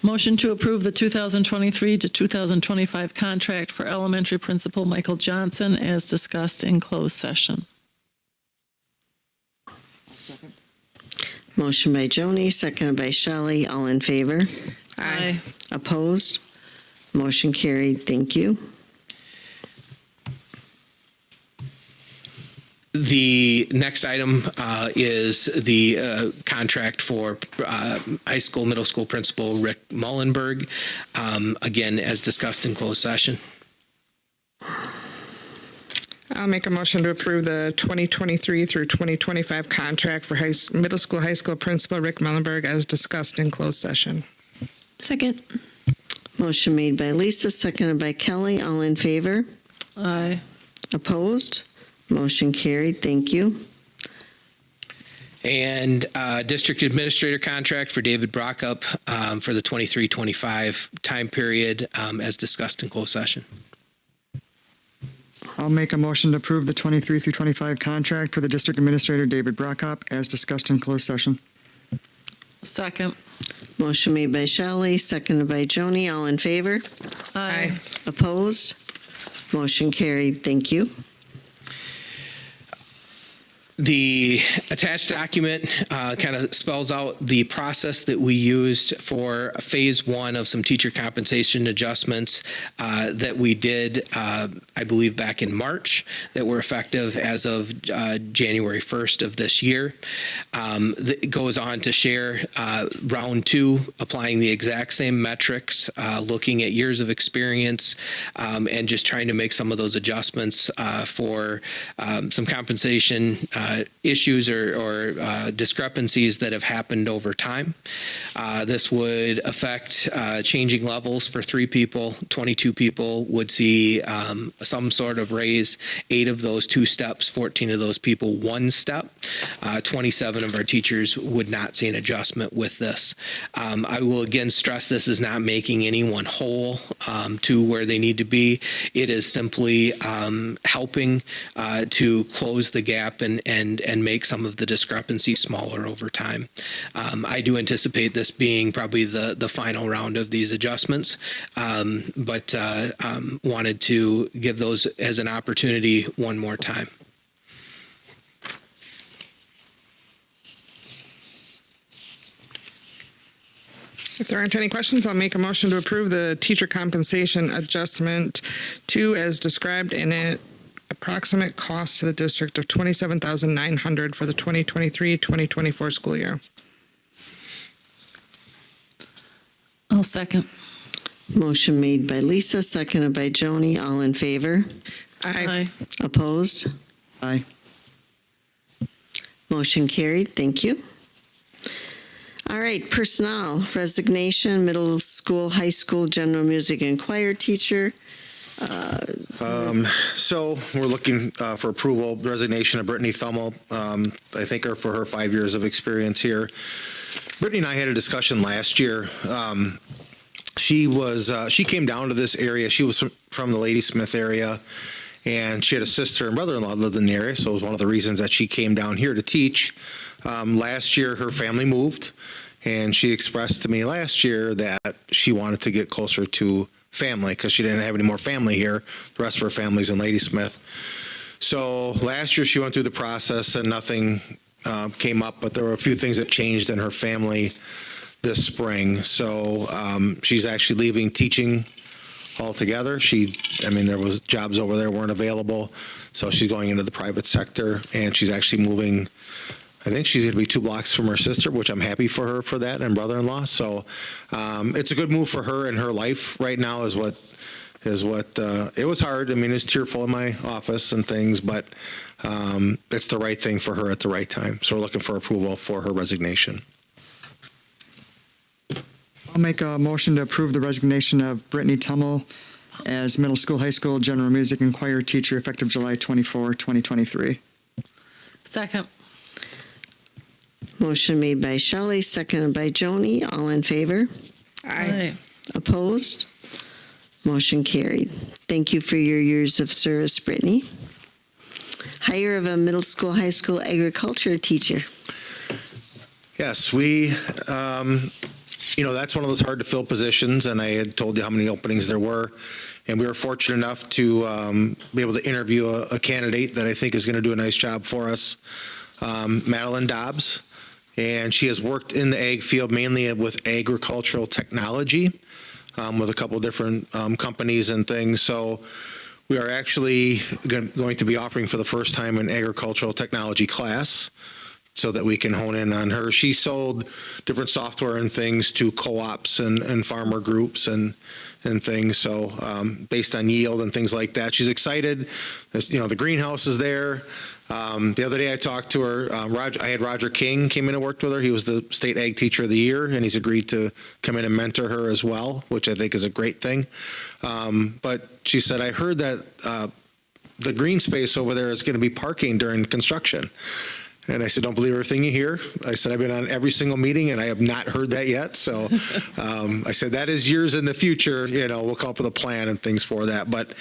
Motion to approve the 2023 to 2025 contract for elementary principal Michael Johnson as discussed in closed session. Second. Motion by Joni, seconded by Shelley. All in favor? Aye. Opposed? Motion carried. Thank you. The next item is the contract for high school, middle school principal Rick Mullenberg, again, as discussed in closed session. I'll make a motion to approve the 2023 through 2025 contract for middle school, high school principal Rick Mullenberg as discussed in closed session. Second. Motion made by Lisa, seconded by Kelly. All in favor? Aye. Opposed? Motion carried. Thank you. And district administrator contract for David Brockup for the 23-25 time period as discussed in closed session. I'll make a motion to approve the 23 through 25 contract for the district administrator, David Brockop, as discussed in closed session. Second. Motion made by Shelley, seconded by Joni. All in favor? Aye. Opposed? Motion carried. Thank you. The attached document kind of spells out the process that we used for phase 1 of some teacher compensation adjustments that we did, I believe, back in March that were effective as of January 1st of this year. It goes on to share round 2, applying the exact same metrics, looking at years of experience, and just trying to make some of those adjustments for some compensation issues or discrepancies that have happened over time. This would affect changing levels for 3 people. 22 people would see some sort of raise. 8 of those 2 steps, 14 of those people 1 step. 27 of our teachers would not see an adjustment with this. I will again stress this is not making anyone whole to where they need to be. It is simply helping to close the gap and make some of the discrepancies smaller over time. I do anticipate this being probably the final round of these adjustments, but wanted to give those as an opportunity one more time. If there aren't any questions, I'll make a motion to approve the teacher compensation adjustment 2 as described in an approximate cost to the district of $27,900 for the 2023-2024 school year. I'll second. Motion made by Lisa, seconded by Joni. All in favor? Aye. Opposed? Aye. Motion carried. Thank you. All right, personnel, resignation, middle school, high school, general music and choir teacher. So we're looking for approval, resignation of Brittany Thummel. I thank her for her 5 years of experience here. Brittany and I had a discussion last year. She came down to this area. She was from the Ladysmith area, and she had a sister and brother-in-law lived in the area, so it was one of the reasons that she came down here to teach. Last year, her family moved, and she expressed to me last year that she wanted to get closer to family because she didn't have any more family here. The rest of her family's in Ladysmith. So last year, she went through the process, and nothing came up, but there were a few things that changed in her family this spring. So she's actually leaving teaching altogether. There was jobs over there weren't available, so she's going into the private sector, and she's actually moving. I think she's going to be 2 blocks from her sister, which I'm happy for her for that, and brother-in-law. So it's a good move for her in her life right now. Is what it was hard. It was tearful in my office and things, but it's the right thing for her at the right time. So we're looking for approval for her resignation. I'll make a motion to approve the resignation of Brittany Tummel as middle school, high school, general music and choir teacher effective July 24, 2023. Second. Motion made by Shelley, seconded by Joni. All in favor? Aye. Opposed? Motion carried. Thank you for your years of service, Brittany. Hire of a middle school, high school agriculture teacher. Yes, that's one of those hard to fill positions, and I had told you how many openings there were, and we were fortunate enough to be able to interview a candidate that I think is going to do a nice job for us, Madeline Dobbs, and she has worked in the ag field mainly with agricultural technology with a couple different companies and things. So we are actually going to be offering for the first time an agricultural technology class, so that we can hone in on her. She sold different software and things to co-ops and farmer groups and things. So based on yield and things like that, she's excited. The greenhouse is there. The other day I talked to her. I had Roger King came in and worked with her. He was the state ag teacher of the year, and he's agreed to come in and mentor her as well, which I think is a great thing. But she said, I heard that the green space over there is going to be parking during construction. And I said, don't believe everything you hear. I said, I've been on every single meeting, and I have not heard that yet. So I said, that is years in the future. We'll come up with a plan and things for that. But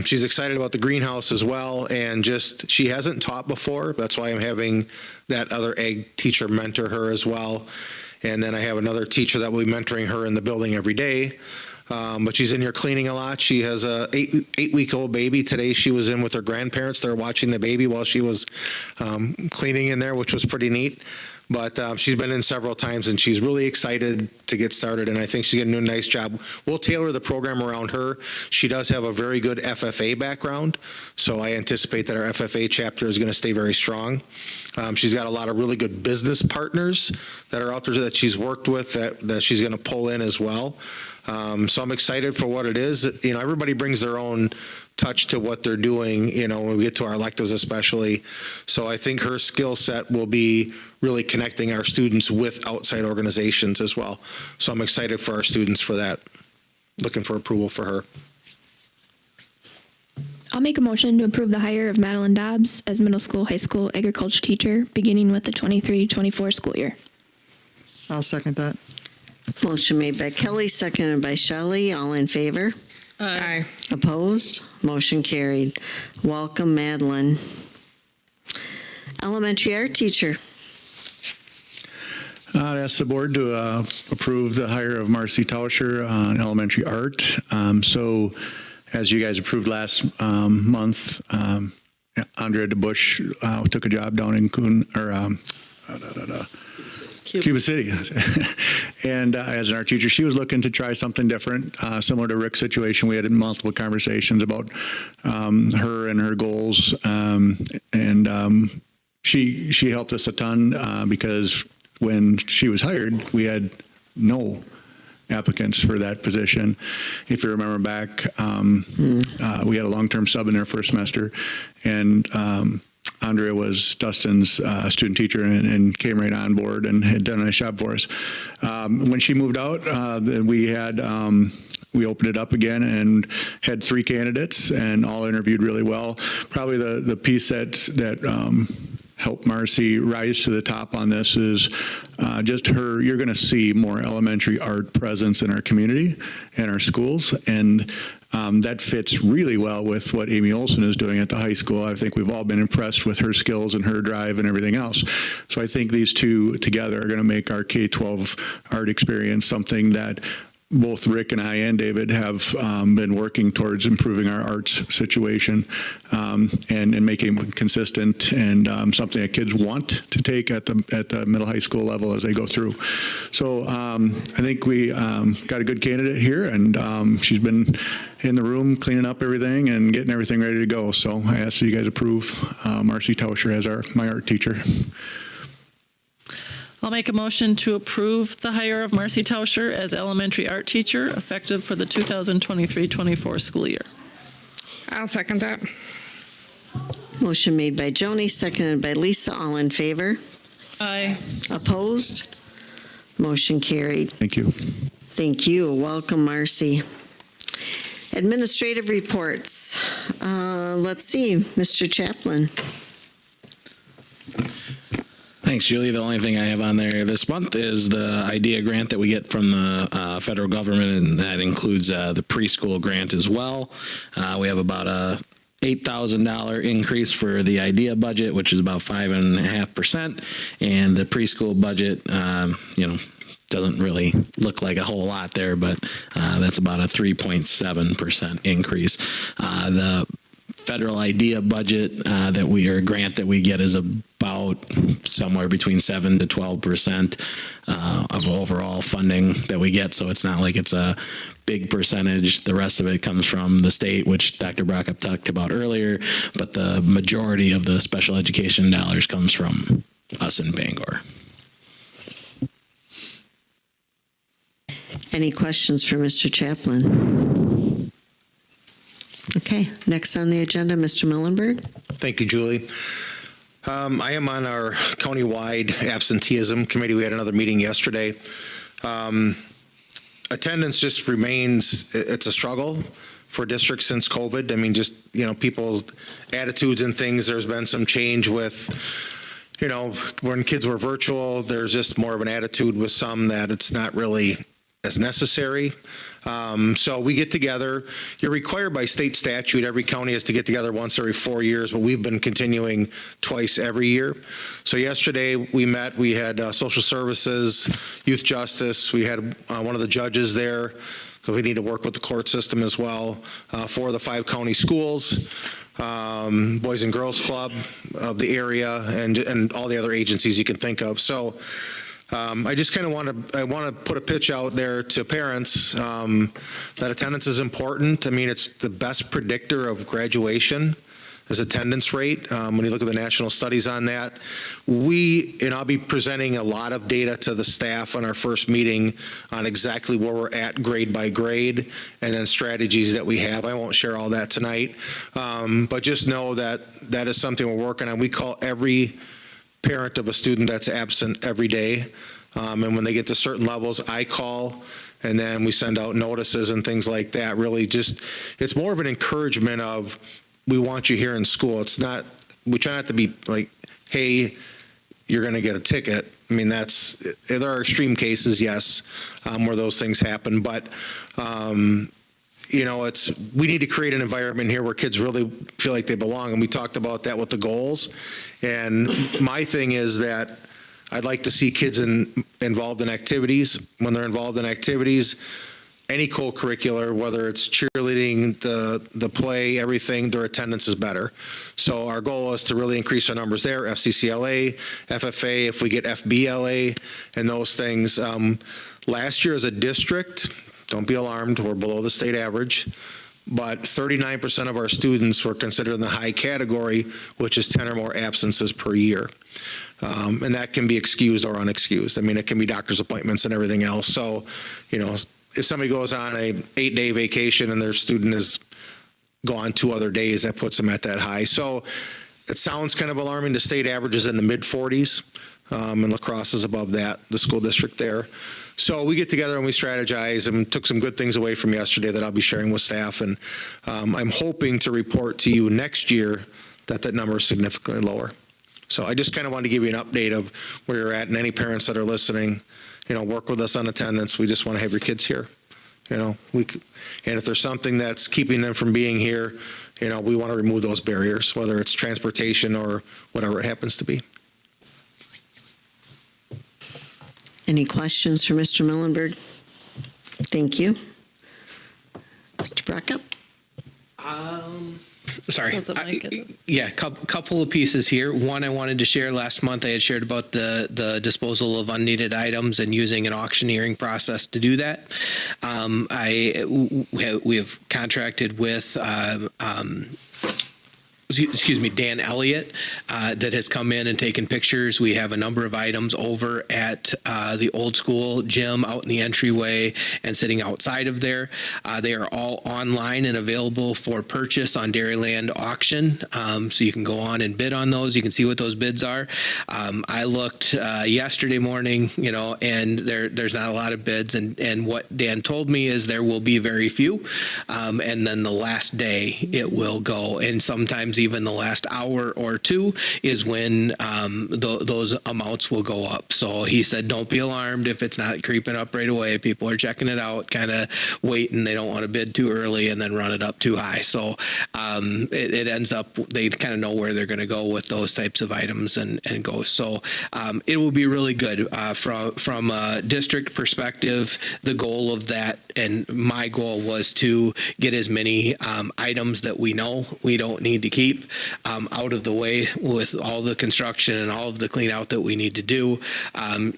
she's excited about the greenhouse as well. And she hasn't taught before. That's why I'm having that other ag teacher mentor her as well. And then I have another teacher that will be mentoring her in the building every day. But she's in here cleaning a lot. She has a 8-week-old baby. Today she was in with her grandparents. They're watching the baby while she was cleaning in there, which was pretty neat. But she's been in several times, and she's really excited to get started, and I think she's going to do a nice job. We'll tailor the program around her. She does have a very good FFA background, so I anticipate that our FFA chapter is going to stay very strong. She's got a lot of really good business partners that are out there that she's worked with that she's going to pull in as well. So I'm excited for what it is. You know, everybody brings their own touch to what they're doing, you know, when we get to our electives especially. So I think her skill set will be really connecting our students with outside organizations as well. So I'm excited for our students for that. Looking for approval for her. I'll make a motion to approve the hire of Madeline Dobbs as middle school, high school agriculture teacher, beginning with the 23-24 school year. I'll second that. Motion made by Kelly, seconded by Shelley. All in favor? Aye. Opposed? Motion carried. Welcome, Madeline. Elementary art teacher. I'd ask the board to approve the hire of Marcy Tauscher on elementary art. So as you guys approved last month, Andrea DeBush took a job down in Cuba City. And as an art teacher, she was looking to try something different, similar to Rick's situation. We had multiple conversations about her and her goals. She helped us a ton because when she was hired, we had no applicants for that position. If you remember back, we had a long-term sub in her first semester, and Andrea was Dustin's student teacher and came right on board and had done a nice job for us. When she moved out, we opened it up again and had 3 candidates, and all interviewed really well. Probably the piece that helped Marcy rise to the top on this is just her. You're going to see more elementary art presence in our community and our schools, and that fits really well with what Amy Olson is doing at the high school. I think we've all been impressed with her skills and her drive and everything else. So I think these two together are going to make our K-12 art experience something that both Rick and I and David have been working towards improving our arts situation and making it consistent and something that kids want to take at the middle high school level as they go through. So I think we got a good candidate here, and she's been in the room cleaning up everything and getting everything ready to go. So I ask that you guys approve Marcy Tauscher as my art teacher. I'll make a motion to approve the hire of Marcy Tauscher as elementary art teacher, effective for the 2023-24 school year. I'll second that. Motion made by Joni, seconded by Lisa. All in favor? Aye. Opposed? Motion carried. Thank you. Thank you. Welcome, Marcy. Administrative reports. Let's see, Mr. Chaplin. Thanks, Julie. The only thing I have on there this month is the IDEA grant that we get from the federal government, and that includes the preschool grant as well. We have about a $8,000 increase for the IDEA budget, which is about 5.5%, and the preschool budget, doesn't really look like a whole lot there, but that's about a 3.7% increase. The federal IDEA budget grant that we get is about somewhere between 7 to 12% of overall funding that we get. So it's not like it's a big percentage. The rest of it comes from the state, which Dr. Brockup talked about earlier, but the majority of the special education dollars comes from us in Bangor. Any questions for Mr. Chaplin? Okay, next on the agenda, Mr. Millenberg. Thank you, Julie. I am on our county-wide absenteeism committee. We had another meeting yesterday. Attendance just remains, it's a struggle for districts since COVID. I mean, just, people's attitudes and things, there's been some change with, when kids were virtual, there's just more of an attitude with some that it's not really as necessary. So we get together. You're required by state statute. Every county has to get together once every 4 years, but we've been continuing twice every year. So yesterday we met. We had social services, youth justice. We had one of the judges there, because we need to work with the court system as well, for the 5 county schools, Boys and Girls Club of the area, and all the other agencies you can think of. So I just kind of want to put a pitch out there to parents that attendance is important. I mean, it's the best predictor of graduation. is attendance rate. When you look at the national studies on that, and I'll be presenting a lot of data to the staff on our first meeting on exactly where we're at grade by grade, and then strategies that we have. I won't share all that tonight, but just know that that is something we're working on. We call every parent of a student that's absent every day. And when they get to certain levels, I call, and then we send out notices and things like that. Really just, it's more of an encouragement of, we want you here in school. It's not, we try not to be like, hey, you're going to get a ticket. I mean, there are extreme cases, yes, where those things happen. But, we need to create an environment here where kids really feel like they belong. And we talked about that with the goals. And my thing is that I'd like to see kids involved in activities. When they're involved in activities, any co-curricular, whether it's cheerleading, the play, everything, their attendance is better. So our goal is to really increase our numbers there, FCCLA, FFA, if we get FBLA and those things. Last year as a district, don't be alarmed, we're below the state average, but 39% of our students were considered in the high category, which is 10 or more absences per year. And that can be excused or unexcused. I mean, it can be doctor's appointments and everything else. So, if somebody goes on a 8-day vacation and their student is gone 2 other days, that puts them at that high. So it sounds kind of alarming. The state average is in the mid-40s, and La Crosse is above that, the school district there. So we get together and we strategize and took some good things away from yesterday that I'll be sharing with staff. And I'm hoping to report to you next year that number is significantly lower. So I just kind of wanted to give you an update of where you're at, and any parents that are listening, work with us on attendance. We just want to have your kids here. And if there's something that's keeping them from being here, we want to remove those barriers, whether it's transportation or whatever it happens to be. Any questions for Mr. Millenberg? Thank you. Mr. Brackup? Sorry. Doesn't make it. Yeah, couple of pieces here. One, I wanted to share last month, I had shared about the disposal of unneeded items and using an auctioneering process to do that. We have contracted with Dan Elliott, that has come in and taken pictures. We have a number of items over at the old school gym out in the entryway and sitting outside of there. They are all online and available for purchase on Dairyland Auction. So you can go on and bid on those. You can see what those bids are. I looked yesterday morning, and there's not a lot of bids. And what Dan told me is there will be very few. And then the last day it will go. And sometimes even the last hour or two is when those amounts will go up. So he said, don't be alarmed if it's not creeping up right away. People are checking it out, kind of waiting. They don't want to bid too early and then run it up too high. So it ends up, they kind of know where they're going to go with those types of items and go. So it will be really good from a district perspective. The goal of that, and my goal, was to get as many items that we know we don't need to keep out of the way with all the construction and all of the clean out that we need to do.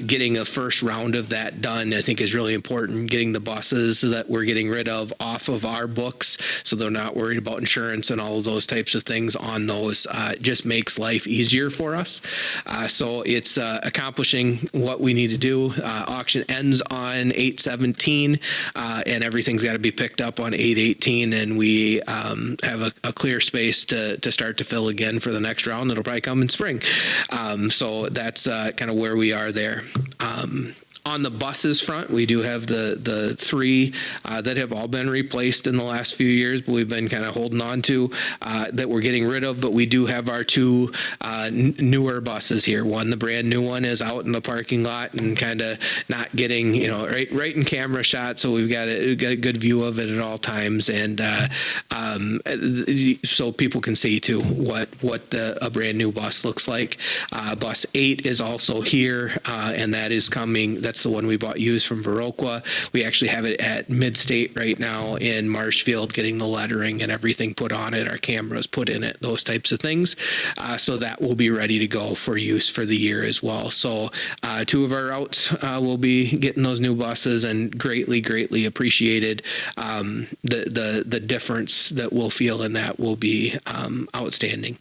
Getting a first round of that done, I think, is really important. Getting the buses that we're getting rid of off of our books, so they're not worried about insurance and all of those types of things on those, just makes life easier for us. So it's accomplishing what we need to do. Auction ends on 8/17, and everything's got to be picked up on 8/18, and we have a clear space to start to fill again for the next round. It'll probably come in spring. So that's kind of where we are there. On the buses front, we do have the 3 that have all been replaced in the last few years, but we've been kind of holding on to that we're getting rid of. But we do have our 2 newer buses here. One, the brand new one, is out in the parking lot and kind of not getting, right in camera shot. So we've got a good view of it at all times, and so people can see too what a brand new bus looks like. Bus 8 is also here, and that is coming. That's the one we bought used from Viroqua. We actually have it at Midstate right now in Marshfield, getting the lettering and everything put on it, our cameras put in it, those types of things. So that will be ready to go for use for the year as well. So 2 of our routes will be getting those new buses, and greatly appreciated. The difference that we'll feel in that will be outstanding.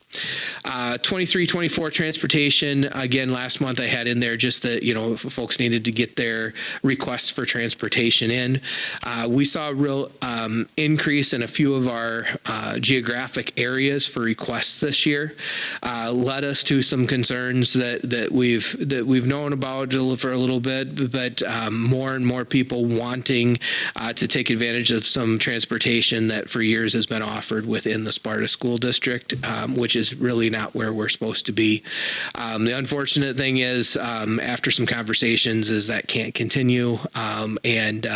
23-24 transportation. Again, last month I had in there just that, if folks needed to get their requests for transportation in. We saw a real increase in a few of our geographic areas for requests this year. Led us to some concerns that we've known about for a little bit, but more and more people wanting to take advantage of some transportation that for years has been offered within the Sparta School District, which is really not where we're supposed to be. The unfortunate thing is, after some conversations, is that can't continue, and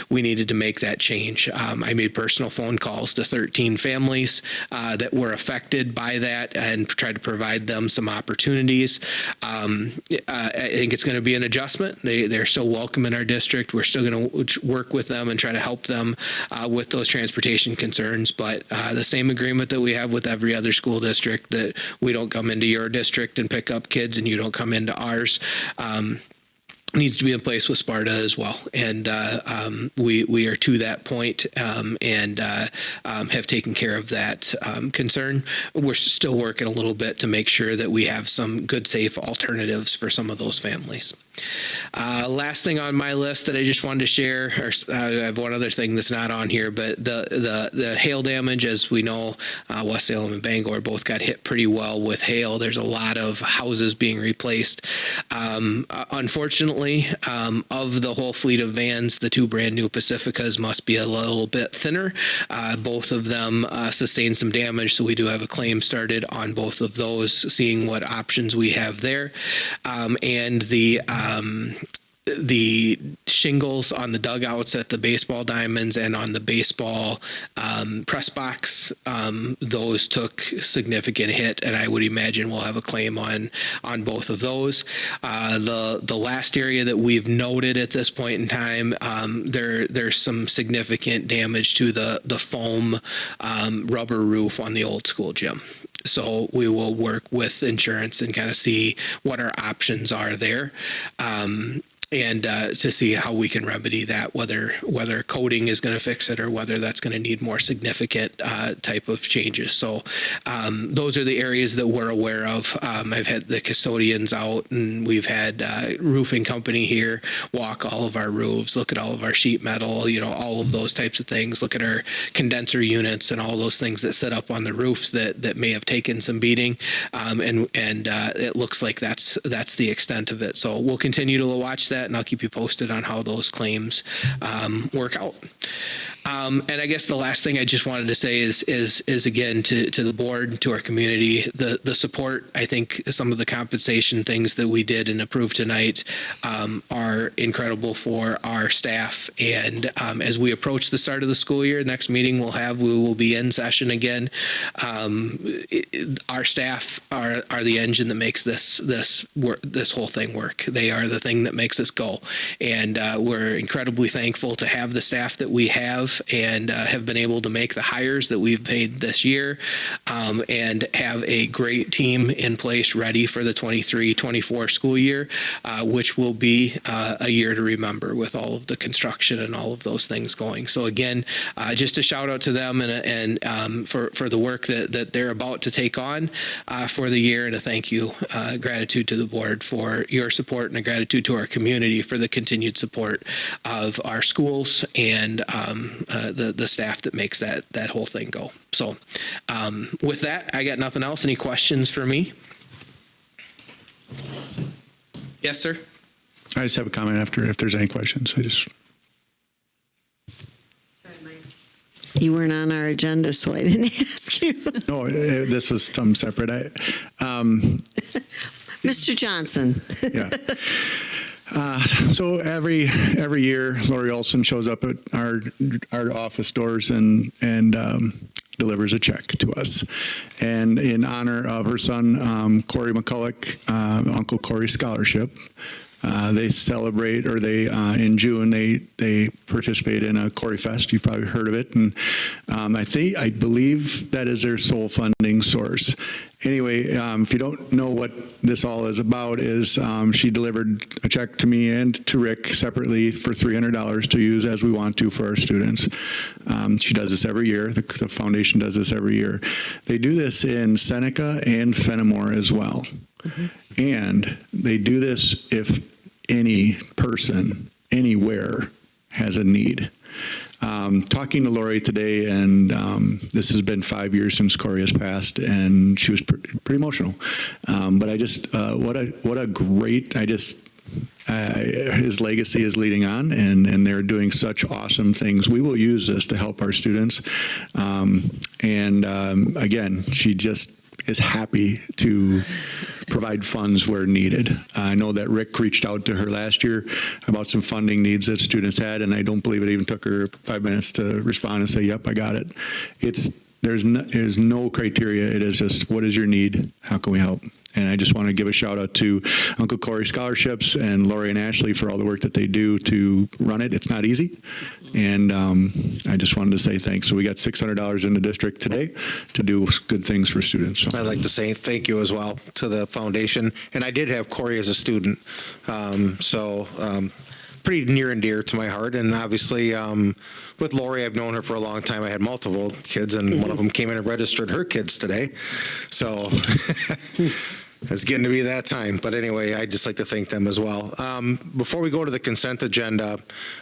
we needed to make that change. I made personal phone calls to 13 families that were affected by that and tried to provide them some opportunities. I think it's going to be an adjustment. They're still welcome in our district. We're still going to work with them and try to help them with those transportation concerns. But the same agreement that we have with every other school district, that we don't come into your district and pick up kids and you don't come into ours, needs to be in place with Sparta as well. And we are to that point, and have taken care of that concern. We're still working a little bit to make sure that we have some good, safe alternatives for some of those families. Last thing on my list that I just wanted to share, or I have one other thing that's not on here, but the hail damage, as we know, West Salem and Bangor both got hit pretty well with hail. There's a lot of houses being replaced. Unfortunately, of the whole fleet of vans, the 2 brand new Pacificas must be a little bit thinner. Both of them sustained some damage, so we do have a claim started on both of those, seeing what options we have there. And the shingles on the dugouts at the baseball diamonds and on the baseball press box, those took significant hit, and I would imagine we'll have a claim on both of those. The last area that we've noted at this point in time, there's some significant damage to the foam rubber roof on the old school gym. So we will work with insurance and kind of see what our options are there. And to see how we can remedy that, whether coding is going to fix it or whether that's going to need more significant type of changes. So those are the areas that we're aware of. I've had the custodians out, and we've had roofing company here walk all of our roofs, look at all of our sheet metal, all of those types of things, look at our condenser units and all those things that sit up on the roofs that may have taken some beating. And it looks like that's the extent of it. So we'll continue to watch that, and I'll keep you posted on how those claims work out. And I guess the last thing I just wanted to say is again to the board, to our community, the support. I think some of the compensation things that we did and approved tonight are incredible for our staff. And as we approach the start of the school year, next meeting we will be in session again. Our staff are the engine that makes this whole thing work. They are the thing that makes us go. And we're incredibly thankful to have the staff that we have, and have been able to make the hires that we've made this year, and have a great team in place ready for the 23-24 school year, which will be a year to remember with all of the construction and all of those things going. So again, just a shout out to them and for the work that they're about to take on for the year, and a thank you, gratitude to the board for your support, and a gratitude to our community for the continued support of our schools and the staff that makes that whole thing go. So with that, I got nothing else. Any questions for me? Yes, sir. I just have a comment after if there's any questions. You weren't on our agenda, so I didn't ask you. No, this was something separate. Mr. Johnson. Yeah. So every year, Lori Olson shows up at our office doors and delivers a check to us. And in honor of her son, Corey McCulloch, Uncle Corey Scholarship, They celebrate, or they in June they participate in a Corey Fest. You've probably heard of it, and I believe that is their sole funding source. Anyway, if you don't know what this all is about, is she delivered a check to me and to Rick separately for $300 to use as we want to for our students. She does this every year. The foundation does this every year. They do this in Seneca and Fenimore as well. And they do this if any person anywhere has a need. Talking to Lori today, and this has been 5 years since Corey has passed, and she was pretty emotional. But I just, what a great, his legacy is leading on, and they're doing such awesome things. We will use this to help our students. Again, she just is happy to provide funds where needed. I know that Rick reached out to her last year about some funding needs that students had, and I don't believe it even took her 5 minutes to respond and say, yep, I got it. There's no criteria. It is just, what is your need? How can we help? And I just want to give a shout out to Uncle Corey Scholarships and Lori and Ashley for all the work that they do to run it. It's not easy. And I just wanted to say thanks. So we got $600 in the district today to do good things for students. So. I'd like to say thank you as well to the foundation. And I did have Corey as a student. Pretty near and dear to my heart. And obviously, with Lori, I've known her for a long time. I had multiple kids, and one of them came in and registered her kids today. So it's getting to be that time. But anyway, I'd just like to thank them as well. Before we go to the consent agenda,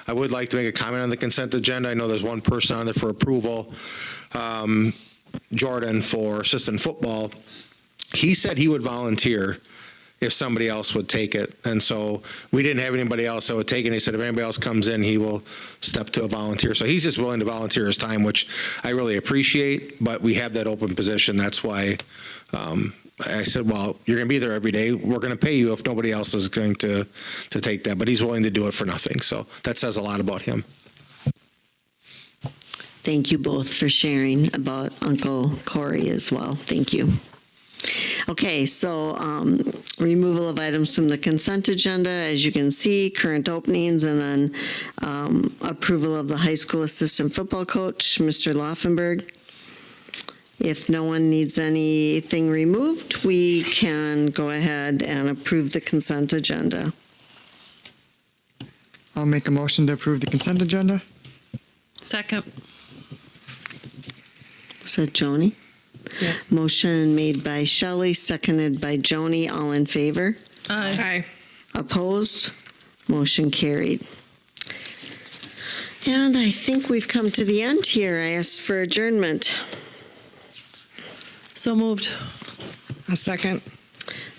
I would like to make a comment on the consent agenda. I know there's one person on there for approval, Jordan, for assistant football. He said he would volunteer if somebody else would take it. And so we didn't have anybody else that would take it. He said if anybody else comes in, he will step to a volunteer. So he's just willing to volunteer his time, which I really appreciate, but we have that open position. That's why I said, well, you're going to be there every day. We're going to pay you if nobody else is going to take that. But he's willing to do it for nothing. So that says a lot about him. Thank you both for sharing about Uncle Corey as well. Thank you. Okay, so removal of items from the consent agenda, as you can see, current openings, and then approval of the high school assistant football coach, Mr. Laufenberg. If no one needs anything removed, we can go ahead and approve the consent agenda. I'll make a motion to approve the consent agenda. Second. Was that Joni? Yeah. Motion made by Shelley, seconded by Joni. All in favor? Aye. Aye. Opposed? Motion carried. And I think we've come to the end here. I asked for adjournment. So moved. A second.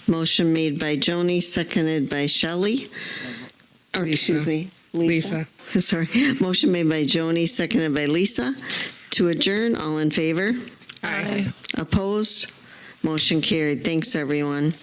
Motion made by Joni, seconded by Shelley. Or, excuse me, Lisa. Sorry. Motion made by Joni, seconded by Lisa. To adjourn, all in favor? Aye. Opposed? Motion carried. Thanks, everyone.